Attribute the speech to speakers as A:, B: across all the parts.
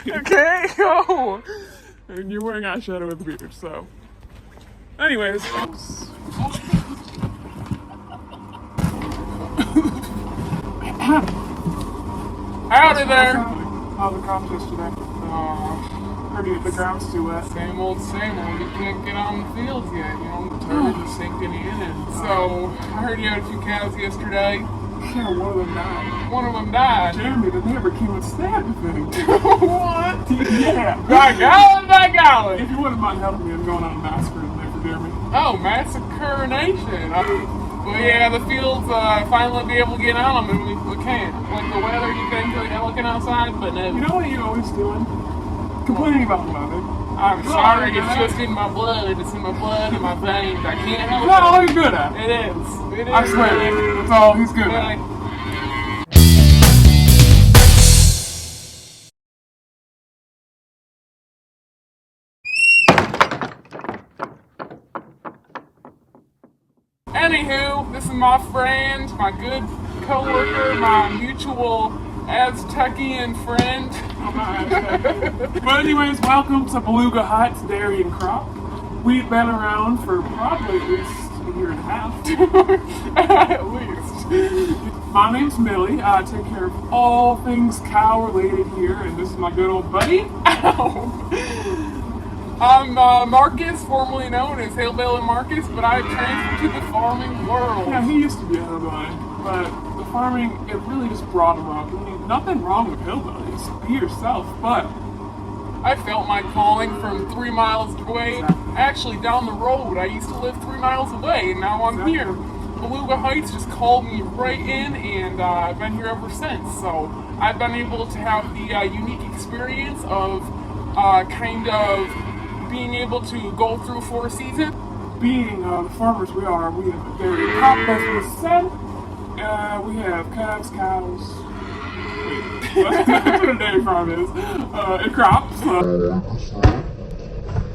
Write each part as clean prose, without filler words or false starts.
A: Okay, go. And you're wearing eyeshadow with a beard, so. Anyways. Howdy there. How the crops yesterday? Heard you, the ground's too wet.
B: Same old. You can't get on the fields yet. You know, the turds are sinking in, and so I heard you had a few cows yesterday.
A: Yeah, one of them died.
B: One of them died.
A: Jeremy, the neighbor, came and stabbed the thing.
B: What?
A: Yeah.
B: By golly!
A: If you wouldn't mind helping me, I'm going on a massacre tonight for Jeremy.
B: Oh, massacre nation. Well, yeah, the fields finally be able to get on them, and we can't. Like the weather, you think, looking outside, but no.
A: You know what you're always doing? Complaining about the weather.
B: I'm sorry, it's just in my blood. It's in my blood and my veins. I can't help it.
A: That's all he's good at.
B: It is. It is.
A: I swear, that's all he's good at.
B: Anywho, this is my friend, my good co-worker, my mutual Aztecian friend.
A: But anyways, welcome to Balooga Heights Dairy and Crop. We've been around for probably at least a year and a half.
B: At least.
A: My name's Millie. I take care of all things cow related here, and this is my good old buddy.
B: Ow. I'm Marcus, formerly known as Hillbilly Marcus, but I've transferred to the farming world.
A: Yeah, he used to be a hillbilly, but the farming, it really just brought him up. I mean, nothing wrong with hillbillies. Be yourself, but
B: I felt my calling from 3 miles away. Actually, down the road. I used to live 3 miles away, and now I'm here. Balooga Heights just called me right in, and I've been here ever since. So I've been able to have the unique experience of kind of being able to go through 4 seasons.
A: Being the farmers we are, we have a dairy crop, as we said. We have calves, cows. Wait, that's what a dairy farm is. And crops.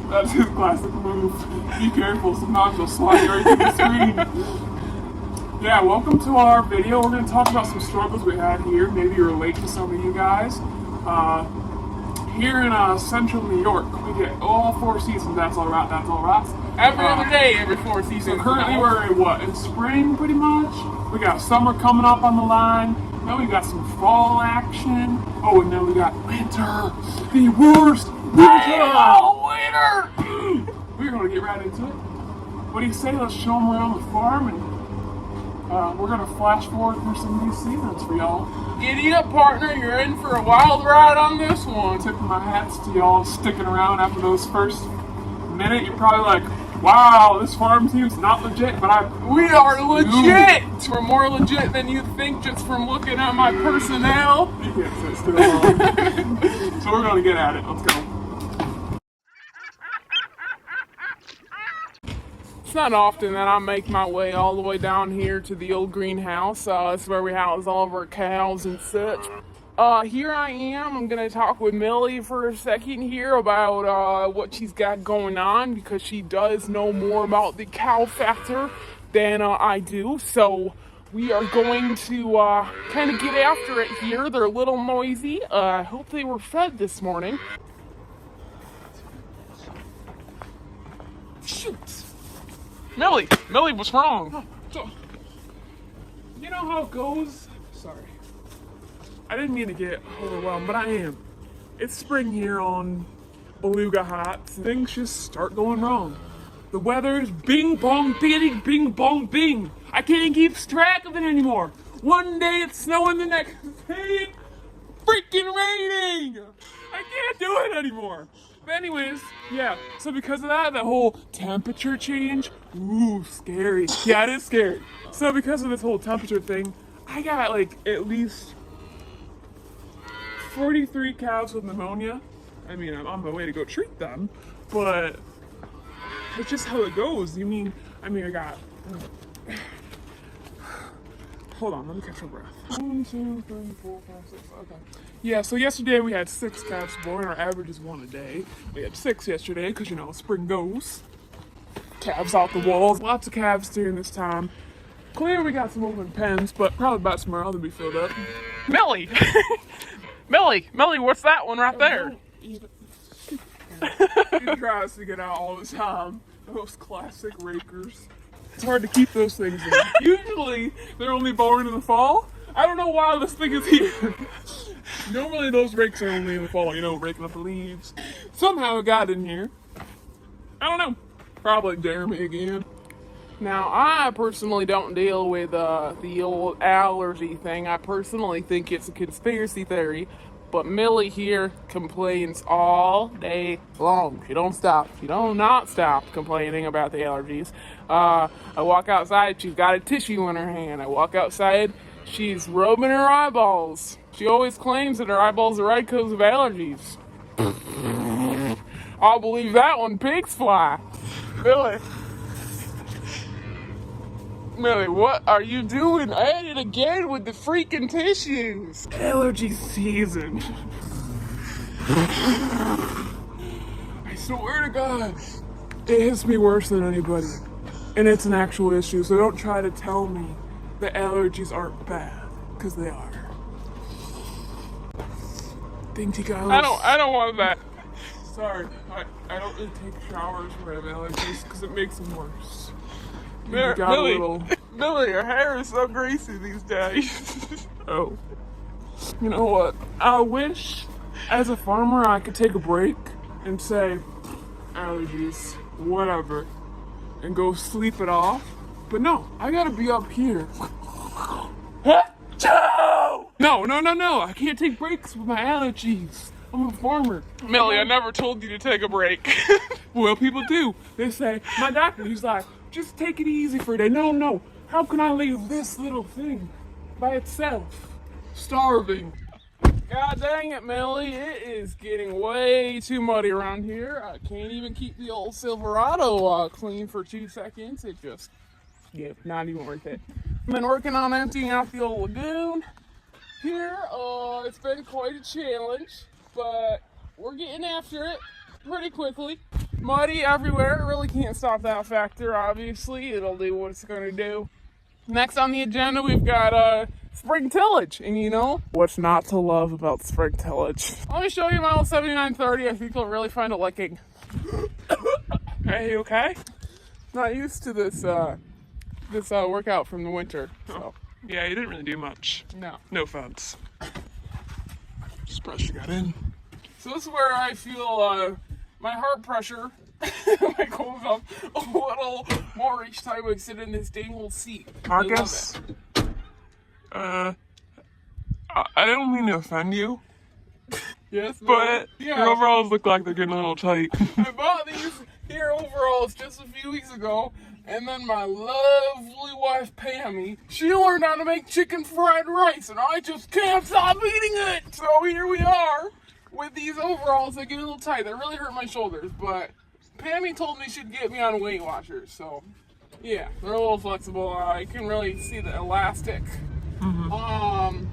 A: That's his classic move. Be careful, sometimes he'll slide right through the screen. Yeah, welcome to our video. We're going to talk about some struggles we had here. Maybe you relate to some of you guys. Here in central New York, we get all 4 seasons. That's all right.
B: Every other day, every 4 seasons.
A: So currently we're in what? In spring, pretty much. We got summer coming up on the line. Then we got some fall action. Oh, and then we got winter. The worst winter.
B: Winter!
A: We're going to get right into it. What do you say? Let's show them around the farm, and we're going to flash forward through some of these seasons for y'all.
B: Giddy up, partner. You're in for a wild ride on this one.
A: Tip of my hats to y'all sticking around after those first minute. You're probably like, wow, this farm seems not legit, but
B: we are legit! We're more legit than you think just from looking at my personnel.
A: You can't sit still long. So we're going to get at it. Let's go.
B: It's not often that I make my way all the way down here to the old greenhouse. It's where we house all of our cows and such. Here I am. I'm going to talk with Millie for a second here about what she's got going on, because she does know more about the cow factor than I do. So we are going to kind of get after it here. They're a little noisy. I hope they were fed this morning. Shoot! Millie, what's wrong?
A: You know how it goes? Sorry. I didn't mean to get overwhelmed, but I am. It's spring here on Balooga Heights. Things just start going wrong. The weather's bing bong bidding, bing bong bing. I can't keep track of it anymore. One day it's snowing, the next day it's freaking raining. I can't do it anymore. But anyways, yeah, so because of that whole temperature change, ooh, scary. Yeah, it is scary. So because of this whole temperature thing, I got like at least 43 cows with pneumonia. I mean, I'm on my way to go treat them, but it's just how it goes. I got... Hold on, let me catch my breath. 1, 2, 3, 4, 5, 6, okay. Yeah, so yesterday we had 6 calves born. Our average is 1 a day. We had 6 yesterday because, spring goes. Calves out the walls. Lots of calves during this time. Clearly we got some open pens, but probably by tomorrow they'll be filled up.
B: Millie! Millie, what's that one right there?
A: He tries to get out all the time. Those classic rakers. It's hard to keep those things in. Usually, they're only born in the fall. I don't know why this thing is here. Normally, those rakes are only in the fall, you know, raking up the leaves. Somehow it got in here. I don't know. Probably Jeremy again.
B: Now, I personally don't deal with the old allergy thing. I personally think it's a conspiracy theory. But Millie here complains all day long. She don't stop. She don't not stop complaining about the allergies. I walk outside, she's got a tissue in her hand. I walk outside, she's rubbing her eyeballs. She always claims that her eyeballs are red because of allergies. I'll believe that one, pigs fly. Millie, what are you doing at it again with the freaking tissues?
A: Allergy season. I swear to God, it hits me worse than anybody. And it's an actual issue, so don't try to tell me that allergies aren't bad, because they are. Dainty girls.
B: I don't want that.
A: Sorry, I don't really take showers when I have allergies, because it makes them worse.
B: Millie, your hair is so greasy these days.
A: Oh. You know what? I wish, as a farmer, I could take a break and say, allergies, whatever, and go sleep it off. But no, I gotta be up here. No, I can't take breaks with my allergies. I'm a farmer.
B: Millie, I never told you to take a break.
A: Well, people do. They say, my doctor, he's like, just take it easy for a day. No. How can I leave this little thing by itself? Starving.
B: God dang it, Millie. It is getting way too muddy around here. I can't even keep the old Silverado clean for 2 seconds. It just, not even worth it. I've been working on emptying out the old lagoon here. It's been quite a challenge, but we're getting after it pretty quickly. Muddy everywhere. It really can't stop that factor, obviously. It'll do what it's going to do. Next on the agenda, we've got spring tillage. And you know, what's not to love about spring tillage? Let me show you my old 7930. I think you'll really find it licking.
A: Hey, you okay?
B: Not used to this workout from the winter. So.
A: Yeah, you didn't really do much.
B: No.
A: No offense. Just brush you got in.
B: So this is where I feel my heart pressure goes up a little more each time I sit in this dang old seat.
A: I guess. I don't mean to offend you.
B: Yes,
A: but
B: yeah.
A: Your overalls look like they're getting a little tight.
B: I bought these here overalls just a few weeks ago, and then my lovely wife Pammy, she learned how to make chicken fried rice, and I just can't stop eating it. So here we are with these overalls that get a little tight. They really hurt my shoulders, but Pammy told me she'd get me on Weight Watchers, so yeah, they're a little flexible. I can really see the elastic.
A: Mm-hmm.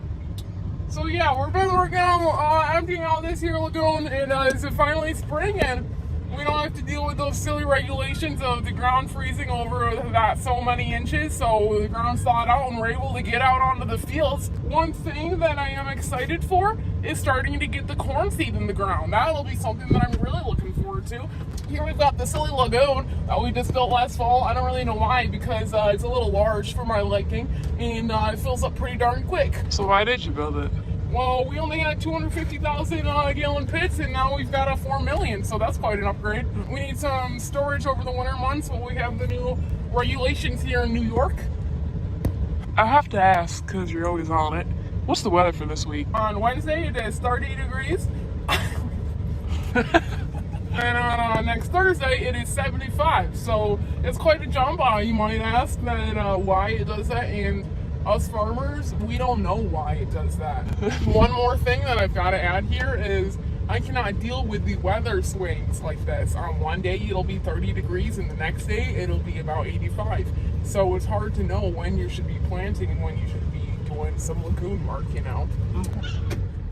B: So yeah, we've been working on emptying out this here lagoon, and it's finally spring, and we don't have to deal with those silly regulations of the ground freezing over that so many inches, so the ground's thawed out and we're able to get out onto the fields. One thing that I am excited for is starting to get the corn seed in the ground. That'll be something that I'm really looking forward to. Here we've got the silly lagoon that we just built last fall. I don't really know why, because it's a little large for my liking, and it fills up pretty darn quick.
A: So why did you build it?
B: Well, we only had 250,000 gallon pits, and now we've got a 4 million, so that's quite an upgrade. We need some storage over the winter months, but we have the new regulations here in New York.
A: I have to ask, because you're always on it, what's the weather for this week?
B: On Wednesday, it is 30 degrees. And on next Thursday, it is 75. So it's quite a jump. You might ask that why it does that, and us farmers, we don't know why it does that. One more thing that I've got to add here is I cannot deal with the weather swings like this. On one day it'll be 30 degrees and the next day it'll be about 85. So it's hard to know when you should be planting and when you should be doing some lagoon work, you know.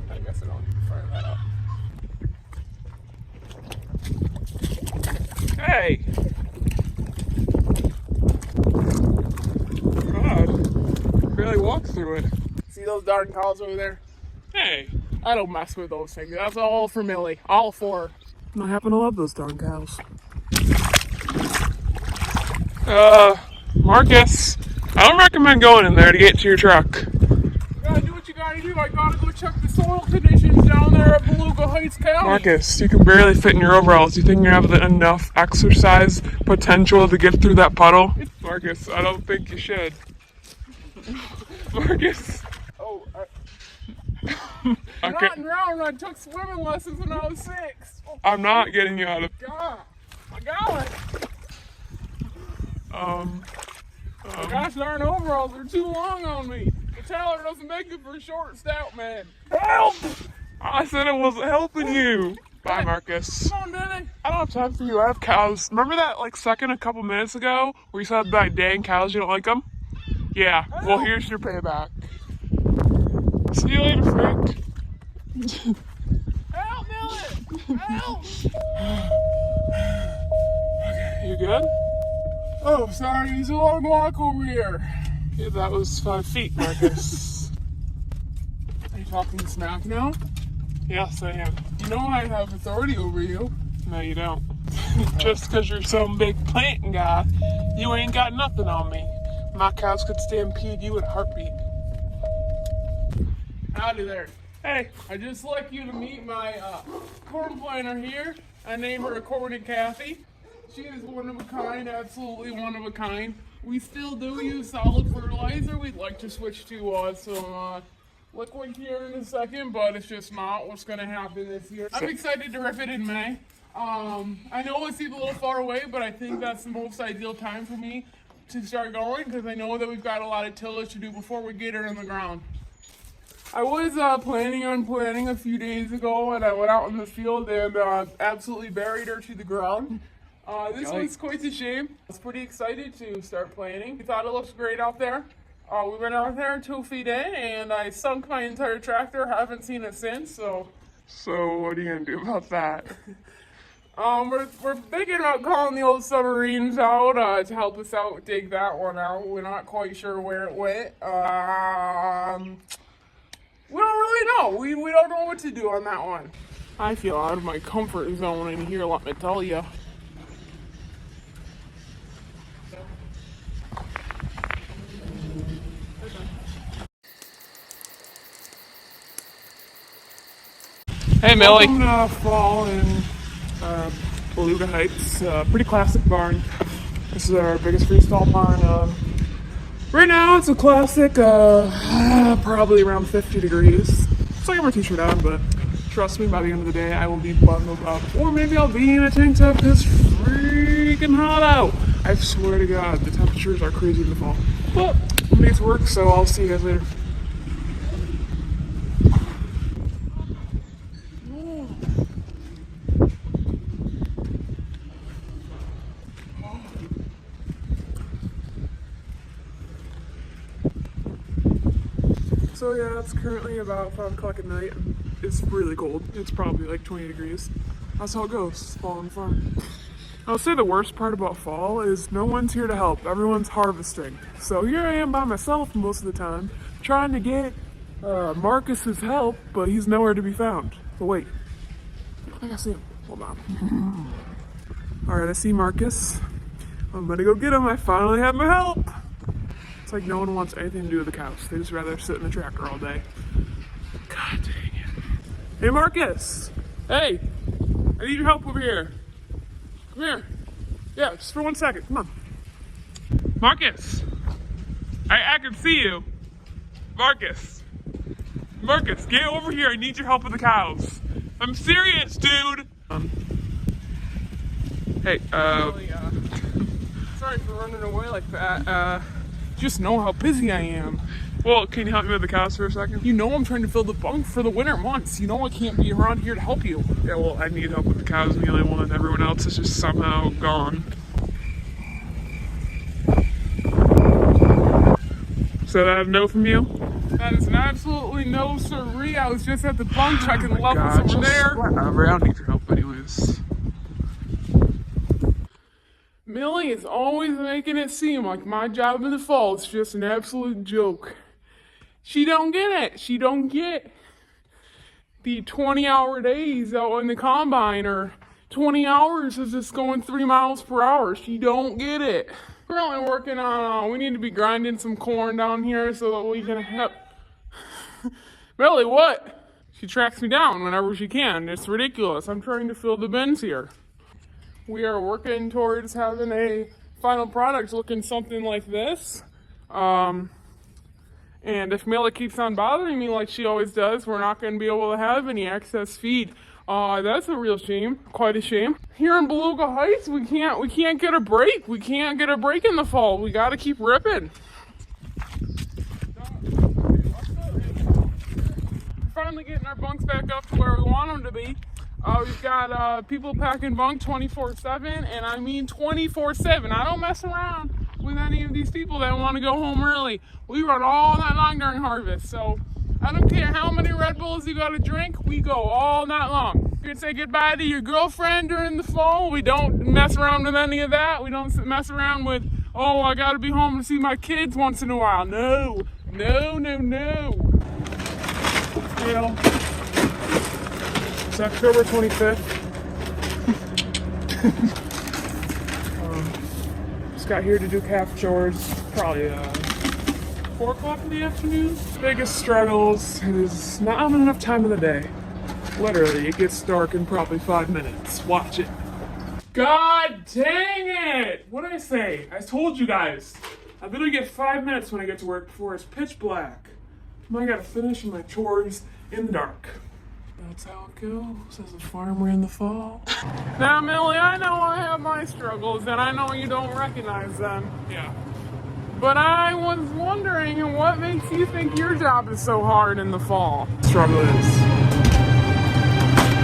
B: I guess I don't need to fire that up.
A: Hey! God, barely walked through it.
B: See those darn cows over there?
A: Hey,
B: I don't mess with those things. That's all for Millie. All for her.
A: I happen to love those darn cows. Marcus, I don't recommend going in there to get to your truck.
B: You gotta do what you gotta do. I gotta go check the soil conditions down there at Balooga Heights County.
A: Marcus, you can barely fit in your overalls. You think you have enough exercise potential to get through that puddle? Marcus, I don't think you should. Marcus.
B: Oh,
A: Okay.
B: not drowned. I took swimming lessons when I was 6. Oh,
A: I'm not getting you out of.
B: God, I got it. Gosh darn overalls are too long on me. The Tyler doesn't make it for a short, stout man. Help!
A: I said it wasn't helping you. Bye, Marcus.
B: Come on, Danny.
A: I don't have time for you. I have cows. Remember that second a couple minutes ago where you said that dang cows you don't like them? Yeah. Well, here's your payback. See you later, freak.
B: Help, Millie! Help!
A: You good?
B: Oh, sorry, he's a long walk over here.
A: Yeah, that was 5 feet, Marcus.
B: Are you talking smack now?
A: Yes, I am.
B: You know I have authority over you.
A: No, you don't. Just because you're some big planting guy, you ain't got nothing on me. My cows could stampede you in a heartbeat.
B: Howdy there.
A: Hey.
B: I'd just like you to meet my corn planter here. I name her according Kathy. She is one of a kind, absolutely one of a kind. We still do use solid fertilizer. We'd like to switch to some liquid here in a second, but it's just not what's going to happen this year. I'm excited to rip it in May. I know it seems a little far away, but I think that's the most ideal time for me to start going because I know that we've got a lot of tillage to do before we get her in the ground. I was planning on planting a few days ago, and I went out in the field and absolutely buried her to the ground. This one's quite a shame. I was pretty excited to start planting. We thought it looked great out there. We went out there 2 feet in, and I sunk my entire tractor. Haven't seen it since, so.
A: So what are you gonna do about that?
B: We're thinking about calling the old submarines out to help us out dig that one out. We're not quite sure where it went. We don't really know. We don't know what to do on that one. I feel out of my comfort zone in here, let me tell you.
A: Hey, Millie.
B: Welcome to fall in
A: Balooga Heights, pretty classic barn. This is our biggest freestyle barn. Right now it's a classic, probably around 50 degrees. So I got my t-shirt on, but trust me, by the end of the day I will be bundled up. Or maybe I'll be in a tank top because it's freaking hot out. I swear to God, the temperatures are crazy in the fall. But it makes work, so I'll see you guys later. So yeah, it's currently about 5 o'clock at night. It's really cold. It's probably like 20 degrees. That's how it goes. It's fall on the farm. I'll say the worst part about fall is no one's here to help. Everyone's harvesting. So here I am by myself most of the time, trying to get Marcus's help, but he's nowhere to be found. But wait, I think I see him. Hold on. All right, I see Marcus. I'm gonna go get him. I finally have my help. It's like no one wants anything to do with the cows. They just rather sit in the tractor all day. God dang it. Hey, Marcus. Hey, I need your help over here. Come here. Yeah, just for 1 second. Come on. Marcus. I can see you. Marcus. Marcus, get over here. I need your help with the cows. I'm serious, dude. Hey,
B: Really, sorry for running away like that. Just know how busy I am.
A: well, can you help me with the cows for a second?
B: You know I'm trying to fill the bunk for the winter months. You know I can't be around here to help you.
A: Yeah, well, I need help with the cows. I'm the only one. Everyone else is just somehow gone. So I have no from you?
B: That is an absolutely no siree. I was just at the bunk checking the levels
A: God,
B: over there.
A: Whatever, I don't need your help anyways.
B: Millie is always making it seem like my job in the fall is just an absolute joke. She don't get it. She don't get the 20-hour days out in the combine, or 20 hours of just going 3 miles per hour. She don't get it. We're only working on, we need to be grinding some corn down here so that we can have... Millie, what? She tracks me down whenever she can. It's ridiculous. I'm trying to fill the bins here. We are working towards having a final product looking something like this. And if Millie keeps on bothering me like she always does, we're not going to be able to have any excess feed. That's a real shame. Quite a shame. Here in Balooga Heights, we can't get a break. We can't get a break in the fall. We got to keep ripping. Finally getting our bunks back up to where we want them to be. We've got people packing bunk 24/7, and I mean 24/7. I don't mess around with any of these people that want to go home early. We run all night long during harvest, so I don't care how many Red Bulls you got to drink, we go all night long. You can say goodbye to your girlfriend during the fall. We don't mess around with any of that. We don't mess around with, oh, I got to be home to see my kids once in a while. No, no, no, no. Well, it's October 25th. Just got here to do calf chores. Probably 4 o'clock in the afternoon. Biggest struggles is not having enough time of the day. Literally, it gets dark in probably 5 minutes. Watch it. God dang it! What did I say? I told you guys. I literally get 5 minutes when I get to work before it's pitch black. I gotta finish my chores in the dark. That's how it goes as a farmer in the fall. Now, Millie, I know I have my struggles, and I know you don't recognize them. Yeah. But I was wondering, what makes you think your job is so hard in the fall?
A: Struggle is,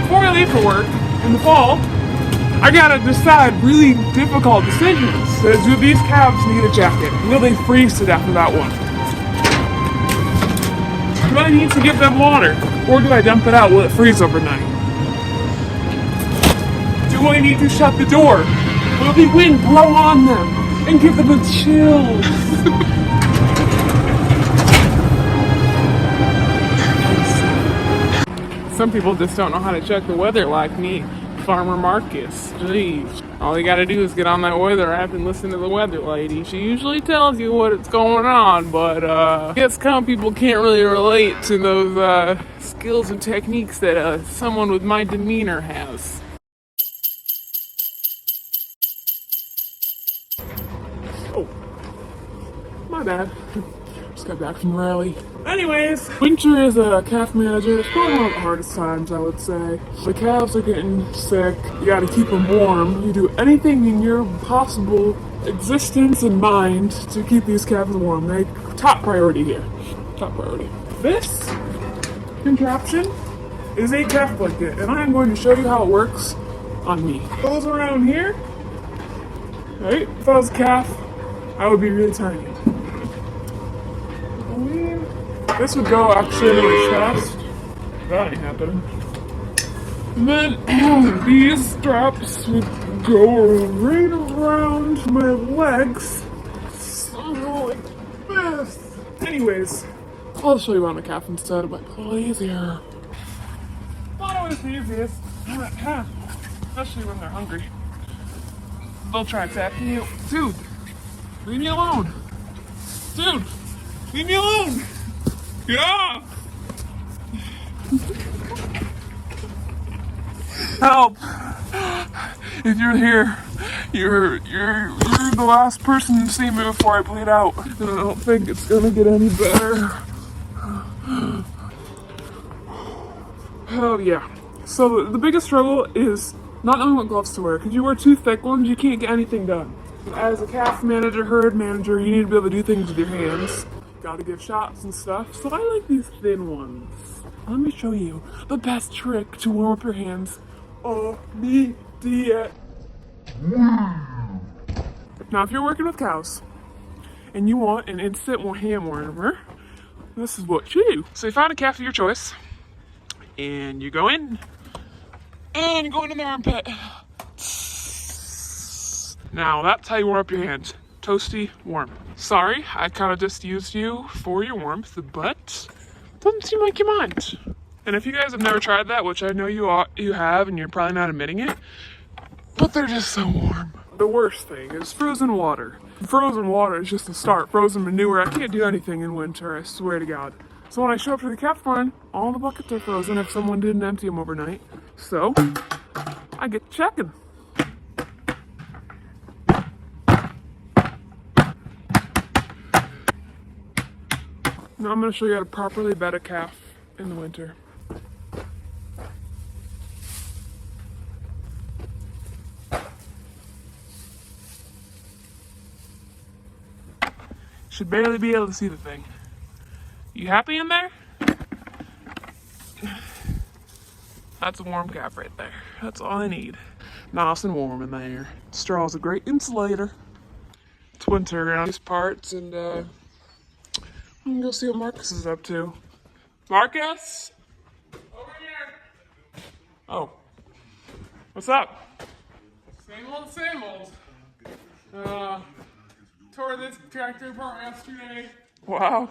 A: before I leave for work in the fall, I gotta decide really difficult decisions. Do these calves need a jacket? Will they freeze to death without one? Do I need to give them water? Or do I dump it out? Will it freeze overnight? Do I need to shut the door? Will the wind blow on them and give them a chill?
B: Some people just don't know how to check the weather like me. Farmer Marcus. Jeez. All you gotta do is get on that weather app and listen to the weather lady. She usually tells you what's going on, but I guess some people can't really relate to those skills and techniques that someone with my demeanor has.
A: Oh, my bad. Just got back from rally. Anyways, winter as a calf manager is probably one of the hardest times, I would say. The calves are getting sick. You gotta keep them warm. You do anything in your possible existence and mind to keep these calves warm. They top priority here. Top priority. This contraption is a calf blanket, and I am going to show you how it works on me. It goes around here. Right? If I was a calf, I would be really tiny. This would go actually really fast. That ain't happening. And then these straps would go right around my legs. Something like this. Anyways, I'll show you on a calf instead. It might be a little easier. Thought it was the easiest. Especially when they're hungry. They'll try attacking you. Dude, leave me alone. Dude, leave me alone. Yeah! Help! If you're here, you're the last person to see me before I bleed out. And I don't think it's gonna get any better. Oh yeah. So the biggest struggle is not knowing what gloves to wear. Because you wear too thick ones, you can't get anything done. As a calf manager, herd manager, you need to be able to do things with your hands. Gotta give shots and stuff, so I like these thin ones. Let me show you the best trick to warm up your hands immediate. Now, if you're working with cows and you want an instant hand warmer, this is what you do. So you find a calf of your choice, and you go in, and you go into the armpit. Now, that's how you warm up your hands. Toasty, warm. Sorry, I kind of just used you for your warmth, but doesn't seem like you mind. And if you guys have never tried that, which I know you have, and you're probably not admitting it, but they're just so warm. The worst thing is frozen water. Frozen water is just the start. Frozen manure, I can't do anything in winter, I swear to God. So when I show up to the calf barn, all the buckets are frozen if someone didn't empty them overnight. So, I get checking. Now I'm going to show you how to properly bed a calf in the winter. Should barely be able to see the thing. You happy in there? That's a warm calf right there. That's all I need. Nice and warm in there. Straw's a great insulator. It's winter around these parts, and I'm gonna go see what Marcus is up to. Marcus? Over here. Oh. What's up?
B: Same old. Tore this tractor apart yesterday.
A: Wow.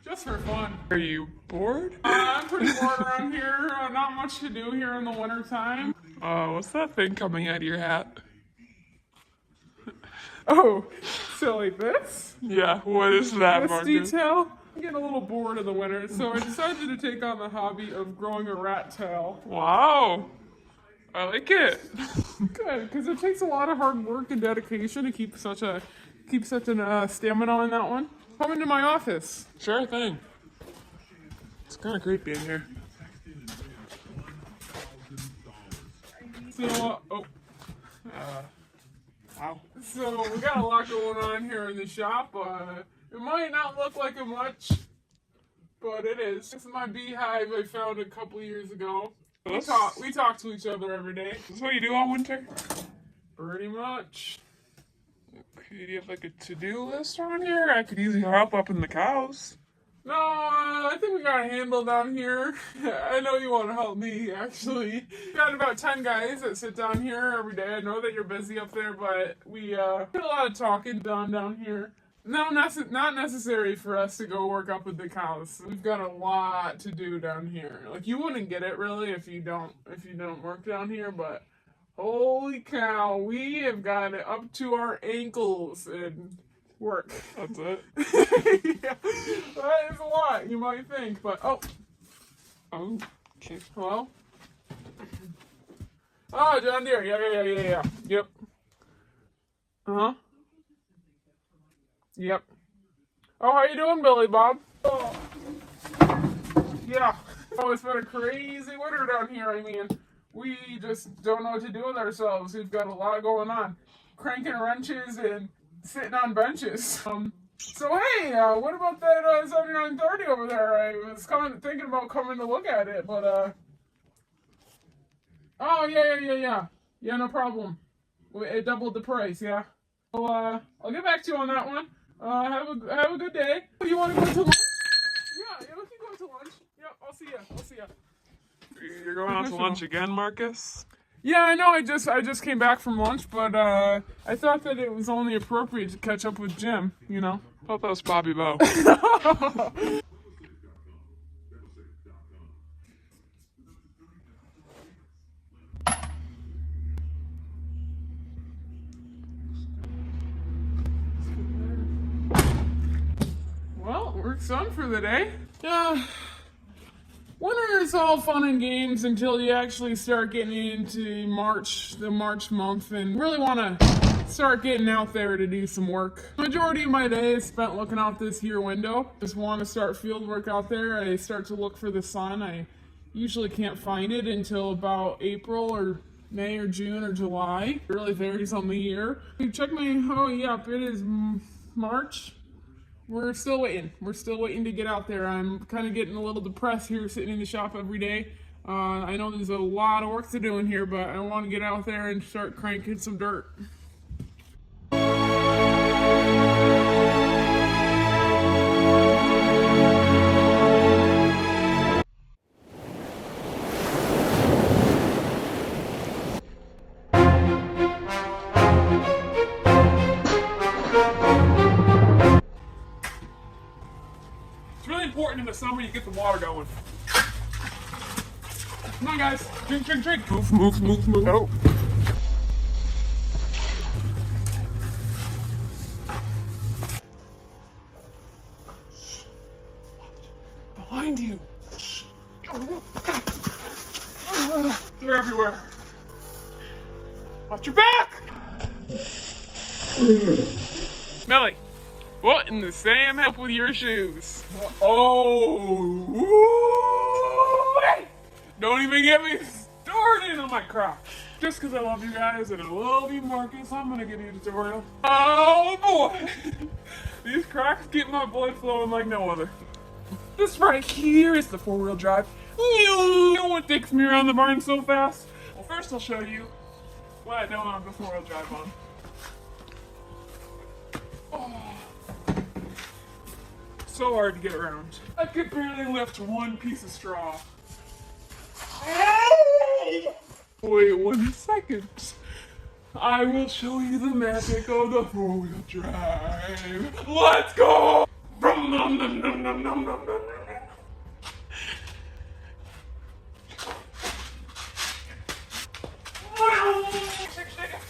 B: Just for fun.
A: Are you bored?
B: I'm pretty bored around here. Not much to do here in the wintertime.
A: What's that thing coming out of your hat?
B: Oh, so like this?
A: Yeah, what is that,
B: This
A: Marcus?
B: detail? I'm getting a little bored in the winter, so I decided to take on the hobby of growing a rat tail.
A: Wow. I like it.
B: Good, because it takes a lot of hard work and dedication to keep such a stamina on that one. Come into my office.
A: Sure thing. It's kind of creepy in here.
B: So,
A: Wow.
B: So we got a lot going on here in the shop. It might not look like it much, but it is. This is my beehive I found a couple years ago. We talk to each other every day.
A: Is this what you do all winter?
B: Pretty much.
A: Do you have like a to-do list on here? I could easily help up in the cows.
B: No, I think we got a handle down here. I know you want to help me, actually. We got about 10 guys that sit down here every day. I know that you're busy up there, but we get a lot of talking done down here. No, not necessary for us to go work up with the cows. We've got a lot to do down here. Like, you wouldn't get it really if you don't work down here, but holy cow, we have got it up to our ankles in work.
A: That's it.
B: Yeah, that is a lot, you might think, but
A: Oh, okay.
B: hello? Oh, John Deere, yeah. Yep. Uh-huh. Yep. Oh, how you doing, Billy Bob? Oh. Yeah. Oh, it's been a crazy winter down here. I mean, we just don't know what to do with ourselves. We've got a lot going on. Cranking wrenches and sitting on benches. So hey, what about that 7930 over there? I was thinking about coming to look at it, but oh yeah. Yeah, no problem. It doubled the price, yeah. Well, I'll get back to you on that one. Have a good day. You want to go to lunch? Yeah, we can go to lunch. Yep, I'll see ya.
A: You're going out to lunch again, Marcus?
B: Yeah, I know. I just came back from lunch, but I thought that it was only appropriate to catch up with Jim. You know.
A: I thought that was Bobby Bo.
B: Well, work's done for the day. Yeah. Winter is all fun and games until you actually start getting into the March month, and really want to start getting out there to do some work. Majority of my day is spent looking out this here window. Just want to start field work out there. I start to look for the sun. I usually can't find it until about April or May or June or July. It really varies on the year. You check yep, it is March. We're still waiting. We're still waiting to get out there. I'm kind of getting a little depressed here sitting in the shop every day. I know there's a lot of work to do in here, but I want to get out there and start cranking some dirt.
A: It's really important in the summer you get the water going. Come on, guys. Drink, drink, drink. Move, move, move, move. Oh. Behind you. They're everywhere. Watch your back. Millie, what in the Sam help with your shoes? Oh, woo! Don't even get me started on my Crocs. Just because I love you guys and I love you, Marcus, I'm gonna give you a tutorial. Oh boy, these Crocs get my blood flowing like no other. This right here is the 4-wheel drive. You know what takes me around the barn so fast? Well, first I'll show you what I don't have the 4-wheel drive on. Oh, so hard to get around. I could barely lift one piece of straw. Wait 1 second. I will show you the magic of the 4-wheel drive. Let's go! Shake, shake it.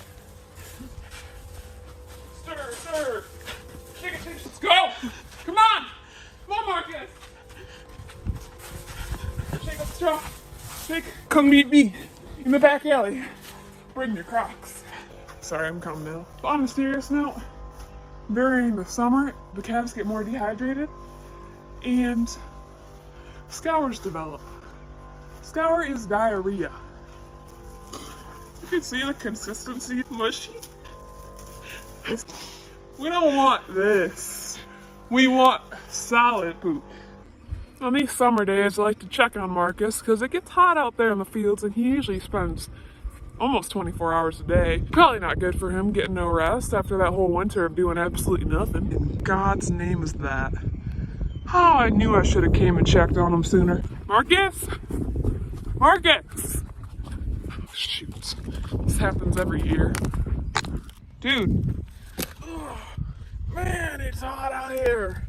A: Stir, stir. Shake it, shake it. Let's go! Come on! Come on, Marcus! Shake up the straw. Shake. Come meet me in the back alley. Bring your Crocs. Sorry, I'm calm now. On a serious note, during the summer, the calves get more dehydrated and scours develop. Scour is diarrhea. You can see the consistency, mushy. We don't want this. We want solid poop. On these summer days, I like to check on Marcus because it gets hot out there in the fields and he usually spends almost 24 hours a day. Probably not good for him getting no rest after that whole winter of doing absolutely nothing. In God's name is that? Oh, I knew I should have came and checked on him sooner. Marcus? Marcus! Shoot. This happens every year. Dude. Oh, man, it's hot out here.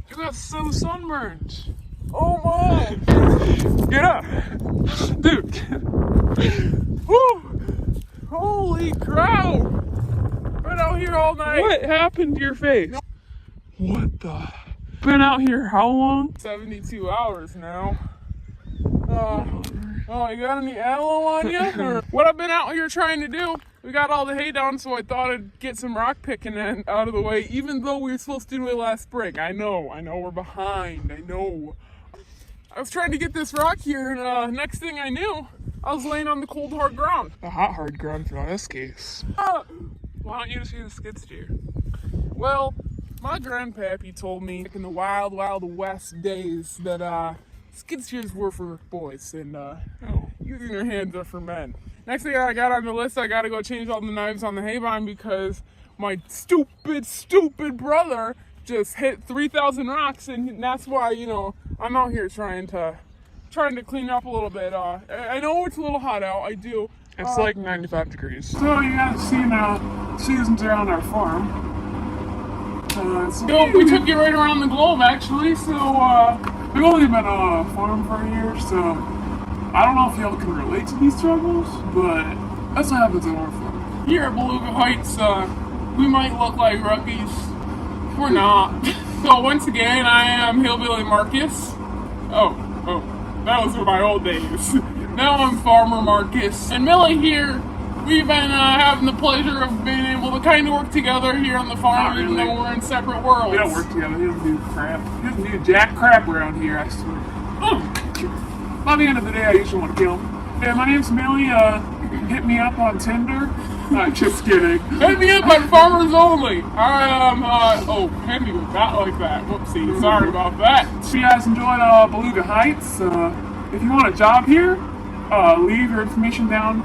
A: You got so sunburned. Oh my! Get up! Dude! Woo! Holy crap! Been out here all night. What happened to your face? What the? Been out here how long? 72 hours now. Oh, you got any aloe on you? Or what I've been out here trying to do, we got all the hay down, so I thought I'd get some rock picking out of the way, even though we were supposed to do it last spring. I know, we're behind, I know. I was trying to get this rock here, and next thing I knew, I was laying on the cold, hard ground. The hot, hard ground for this case. Why don't you see the skid steer? Well, my grandpappy told me back in the wild, wild west days that skid steers were for boys, and using their hands are for men. Next thing I got on the list, I gotta go change all the knives on the hay barn because my stupid brother just hit 3,000 rocks, and that's why, I'm out here trying to clean up a little bit. I know it's a little hot out, I do. It's like 95 degrees. So you guys see now, seasons around our farm. We took you right around the globe, actually, so we've only been on a farm for a year, so I don't know if y'all can relate to these struggles, but that's what happens on our farm. Here at Balooga Heights, we might look like rookies. We're not. So once again, I am Hillbilly Marcus. Oh, that was my old days. Now I'm Farmer Marcus. And Millie here, we've been having the pleasure of being able to kind of work together here on the farm, even though we're in separate worlds. We don't work together. He doesn't do crap. He doesn't do jack crap around here, I swear. By the end of the day, I usually want to kill him. Yeah, my name's Millie. Hit me up on Tinder. Just kidding. Hit me up on Farmers Only. I am, Henry was not like that. Whoopsie. Sorry about that. So you guys enjoyed Balooga Heights. If you want a job here, leave your information down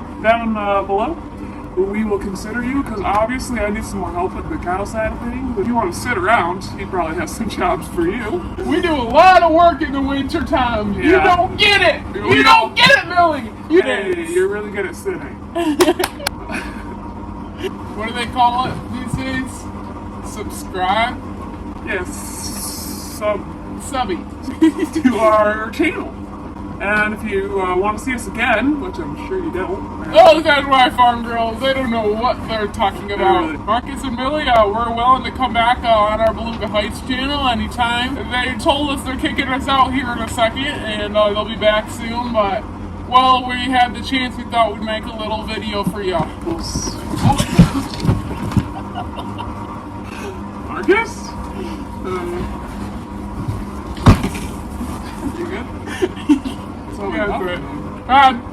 A: below. We will consider you, because obviously I need some more help with the cow side of things. If you want to sit around, he probably has some jobs for you. We do a lot of work in the winter time. Yeah. You don't get it. You don't get it, Millie. You're really good at sitting. What do they call it these days? Subscribe? Yes, subby to our channel. And if you want to see us again, which I'm sure you don't.
B: Those guys are farm girls. They don't know what they're talking about.
A: Really.
B: Marcus and Millie, we're willing to come back on our Balooga Heights channel anytime. They told us they're kicking us out here in a second, and they'll be back soon. But while we had the chance, we thought we'd make a little video for you.
A: Marcus? You good?
B: Yeah, that's right.